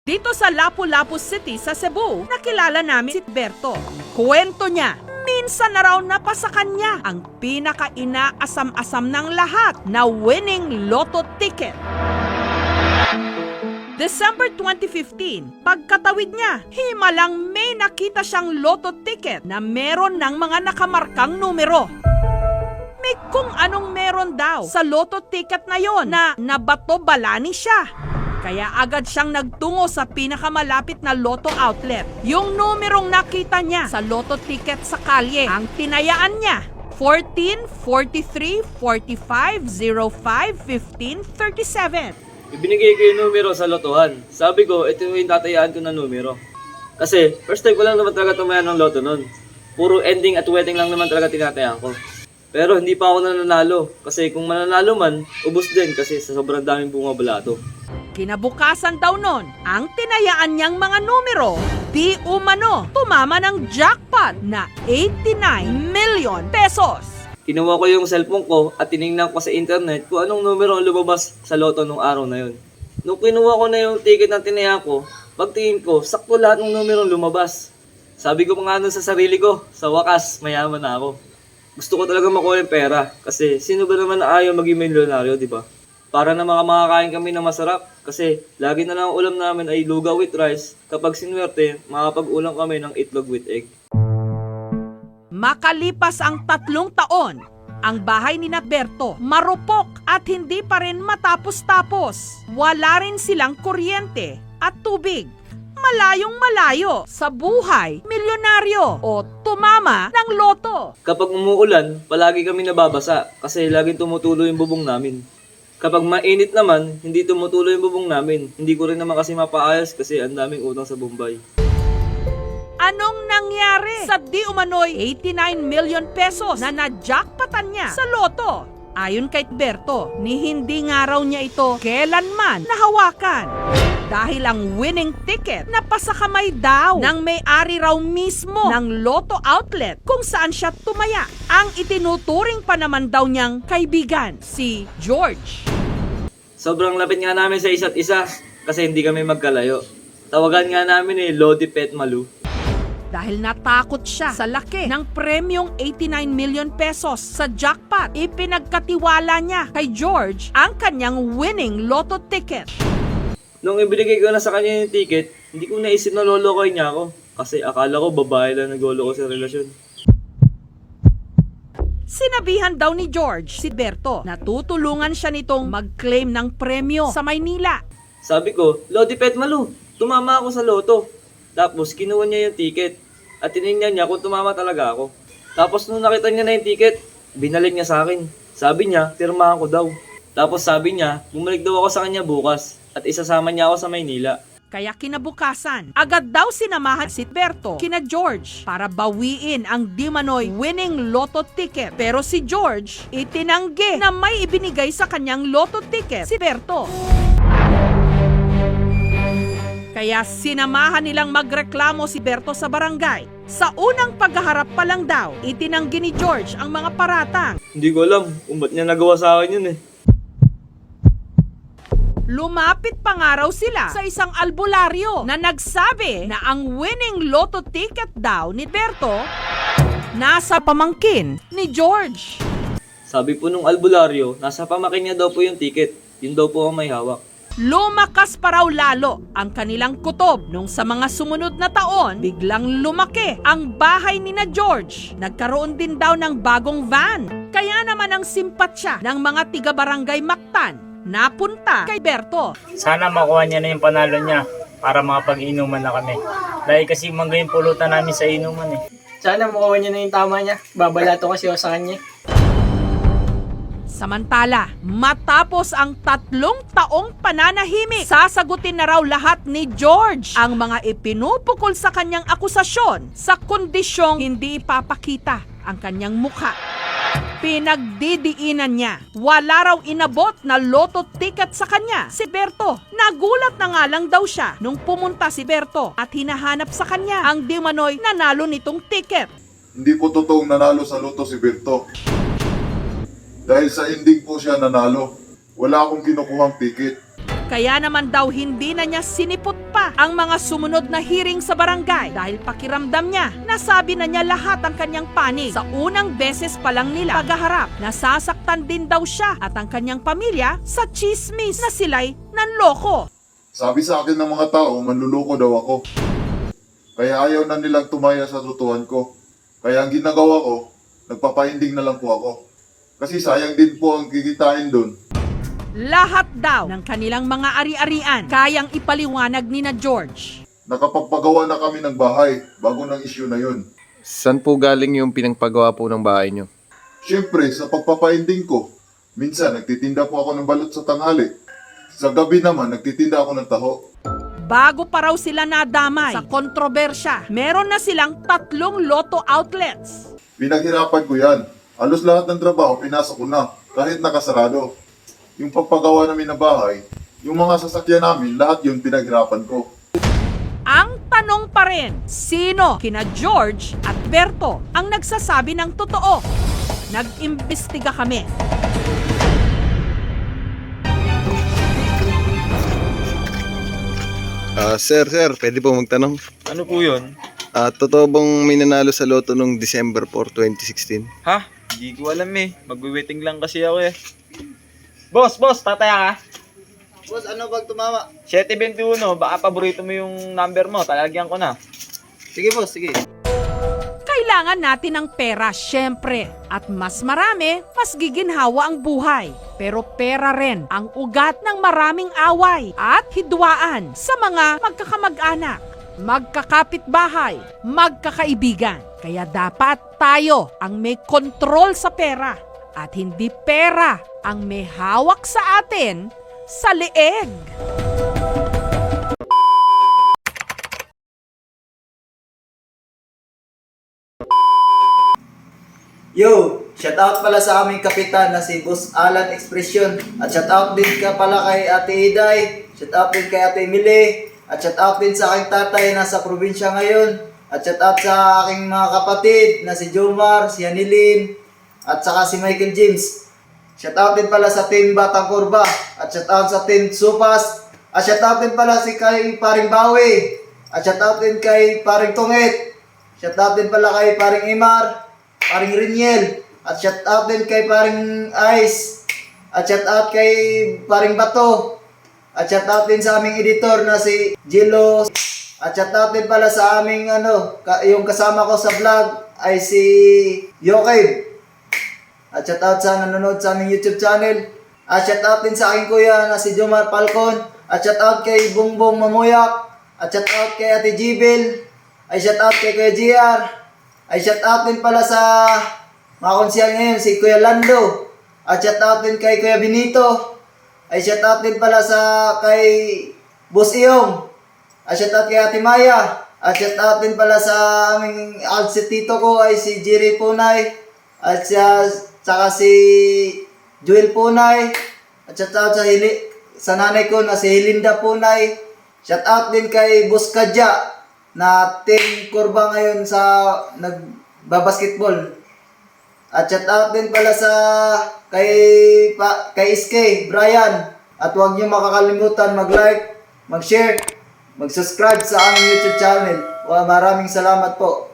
Dito sa Lapu-Lapu City sa Cebu, nakilala namin si Berto. Kwento niya, minsan na raw napasa kanya ang pinaka-inaasam-asam ng lahat na winning lotto ticket. December 2015, pagkatawid niya, himalang may nakita siyang lotto ticket na meron ng mga nakamarkang numero. May kung anong meron daw sa lotto ticket na yon na nabato-balani siya. Kaya agad siyang nagtungo sa pinakamalapit na lotto outlet. Yung numerong nakita niya sa lotto ticket sa kalye, ang tinayaan niya, 14, 43, 45, 05, 15, 37. Ibinigay ko yung numero sa lotohan. Sabi ko, ito yung tatayaan ko na numero. Kasi, first time ko lang naman talaga tumayan ng loto nun. Puro ending at wedding lang naman talaga tinatayaan ko. Pero hindi pa ako nananalo. Kasi kung mananalo man, ubos din kasi sa sobrang daming bumabalato. Kinabukasan daw nun, ang tinayaan niyang mga numero, di umano, tumama ng jackpot na 89 million pesos. Kinuha ko yung cellphone ko at tinignan ko sa internet kung anong numero ang lumabas sa loto nung araw na yun. Nung kinuha ko na yung ticket na tinayaan ko, pagtingin ko, sakto lahat ng numero lumabas. Sabi ko pa nga nun sa sarili ko, sa wakas, mayaman na ako. Gusto ko talaga makuha yung pera kasi sino ba naman na ayaw maging milyonaryo, di ba? Para na makakain kami ng masarap kasi lagi na lang ang ulam namin ay lugaw with rice. Kapag sinwerte, makapag-ulam kami ng itlog with egg. Makalipas ang 3 taon, ang bahay ni Berto marupok at hindi pa rin matapos-tapos. Wala rin silang kuryente at tubig. Malayong malayo sa buhay, milyonaryo o tumama ng loto. Kapag umuulan, palagi kami nababasa kasi laging tumutulo yung bubong namin. Kapag mainit naman, hindi tumutuloy yung bubong namin. Hindi ko rin naman kasi mapaayos kasi ang daming utang sa Bombay. Anong nangyari sa di umano'y 89 million pesos na na-jackpotan niya sa loto? Ayon kay Berto, ni hindi nga raw niya ito kailanman nahawakan. Dahil ang winning ticket napasakamay daw ng may-ari raw mismo ng lotto outlet kung saan siya tumaya. Ang itinuturing pa naman daw niyang kaibigan, si George. Sobrang lapit nga namin sa isa't isa kasi hindi kami magkalayo. Tawagan nga namin Lodi Pet Malu. Dahil natakot siya sa laki ng premyong 89 million pesos sa jackpot, ipinagkatiwala niya kay George ang kanyang winning lotto ticket. Nung ibinigay ko na sa kanya yung ticket, hindi ko naisip na lolokoy niya ako. Kasi akala ko babae lang nagloloko sa relasyon. Sinabihan daw ni George si Berto na tutulungan siya nitong mag-claim ng premyo sa Maynila. Sabi ko, Lodi Pet Malu, tumama ako sa loto. Tapos kinuha niya yung ticket at tinignan niya kung tumama talaga ako. Tapos nung nakita niya na yung ticket, binalik niya sa akin. Sabi niya, pirmahan ko daw. Tapos sabi niya, bumalik daw ako sa kanya bukas at isasama niya ako sa Maynila. Kaya kinabukasan, agad daw sinamahan si Berto kina George para bawiin ang di manoy winning lotto ticket. Pero si George, itinanggi na may ibinigay sa kanyang lotto ticket si Berto. Kaya sinamahan nilang magreklamo si Berto sa barangay. Sa unang paghaharap pa lang daw, itinanggi ni George ang mga paratang. Hindi ko alam kung ba't niya nagawa sa akin yun Lumapit pa nga raw sila sa isang albularyo na nagsabi na ang winning lotto ticket daw ni Berto nasa pamangkin ni George. Sabi po nung albularyo, nasa pamakin niya daw po yung ticket. Yun daw po ang may hawak. Lumakas pa raw lalo ang kanilang kutob nung sa mga sumunod na taon, biglang lumaki ang bahay ni na George. Nagkaroon din daw ng bagong van. Kaya naman ang simpatsya ng mga tiga-barangay Mactan napunta kay Berto. Sana makuha niya na yung panalo niya para makapag-inuman na kami. Dahil kasi mangga yung pulutan namin sa inuman Sana makuha niya na yung tama niya. Babalato kasi ako sa kanya. Samantala, matapos ang 3 taong pananahimik, sasagutin na raw lahat ni George ang mga ipinupukol sa kanyang akusasyon sa kondisyong hindi ipapakita ang kanyang mukha. Pinagdidiinan niya, wala raw inabot na lotto ticket sa kanya si Berto. Nagulat na nga lang daw siya nung pumunta si Berto at hinahanap sa kanya ang di manoy nanalo nitong ticket. Hindi po totoong nanalo sa loto si Berto. Dahil sa ending po siya nanalo. Wala akong kinukuhang ticket. Kaya naman daw hindi na niya sinipot pa ang mga sumunod na hearing sa barangay dahil pakiramdam niya, nasabi na niya lahat ang kanyang panig. Sa unang beses pa lang nila paghaharap, nasasaktan din daw siya at ang kanyang pamilya sa chismis na sila'y nanloko. Sabi sa akin ng mga tao, manluloko daw ako. Kaya ayaw na nilang tumaya sa tutuan ko. Kaya ang ginagawa ko, nagpapainding na lang po ako. Kasi sayang din po ang kikitain doon. Lahat daw ng kanilang mga ari-arian kayang ipaliwanag ni na George. Nakapagpagawa na kami ng bahay bago ng issue na yun. Saan po galing yung pinagpagawa po ng bahay nyo? Siyempre, sa pagpapainding ko, minsan nagtitinda po ako ng balot sa tanghali. Sa gabi naman, nagtitinda ako ng taho. Bago pa raw sila nadamay sa kontrobersya, meron na silang 3 Lotto outlets. Pinaghirapan ko yan. Halos lahat ng trabaho, pinasok ko na, kahit nakasarado. Yung pagpagawa namin ng bahay, yung mga sasakyan namin, lahat yun pinaghirapan ko. Ang tanong pa rin, sino kina George at Berto ang nagsasabi ng totoo? Nag-imbestiga kami. Sir, pwede po magtanong? Ano po yun? Totoo bang may nanalo sa loto nung December 4, 2016? Ha? Hindi ko alam eh. Magwi-waiting lang kasi ako eh. Boss, tataya ka? Boss, ano bang tumama? 721, baka paborito mo yung number mo. Talagyan ko na. Sige boss, sige. Kailangan natin ng pera, syempre. At mas marami, mas giginhawa ang buhay. Pero pera rin ang ugat ng maraming away at hidwaan sa mga magkakamag-anak, magkakapitbahay, magkakaibigan. Kaya dapat tayo ang may kontrol sa pera at hindi pera ang may hawak sa atin sa leeg. Yo, shoutout pala sa aming kapitan na si Boss Alan Expression. At shoutout din ka pala kay Ate Iday. Shoutout din kay Ate Mili. At shoutout din sa aking tatay na sa probinsya ngayon. At shoutout sa aking mga kapatid na si Jomar, si Hanilin, at saka si Michael James. Shoutout din pala sa Team Batang Kurba. At shoutout sa Team Supas. At shoutout din pala si kay Paring Bawi. At shoutout din kay Paring Tungit. Shoutout din pala kay Paring Imar, Paring Riniel, at shout out din kay Paring Ice, at shout out kay Paring Bato, at shout out din sa aming editor na si Jilo, at shout out din pala sa aming yung kasama ko sa vlog ay si Yokib, at shout out sa nanonood sa aming YouTube channel, at shout out din sa aking kuya na si Jomar Falcon, at shout out kay Bongbong Mamuyak, at shout out kay Ate Jibil, ay shout out kay Kuya JR, ay shout out din pala sa mga konsyal ngayon, si Kuya Lando. At shout out din kay Kuya Benito. Ay shout out din pala sa kay Boss Iyong. At shout out kay Ate Maya. At shout out din pala sa aming si tito ko ay si Jerry Punay. At saka si Joel Punay. At shout out sa nanay ko na si Helinda Punay. Shout out din kay Boss Kadya na Team Kurba ngayon sa nagbabasketball. At shout out din pala sa kay SK, Brian. At huwag niyo makakalimutan mag-like, mag-share, mag-subscribe sa aming YouTube channel. Maraming salamat po.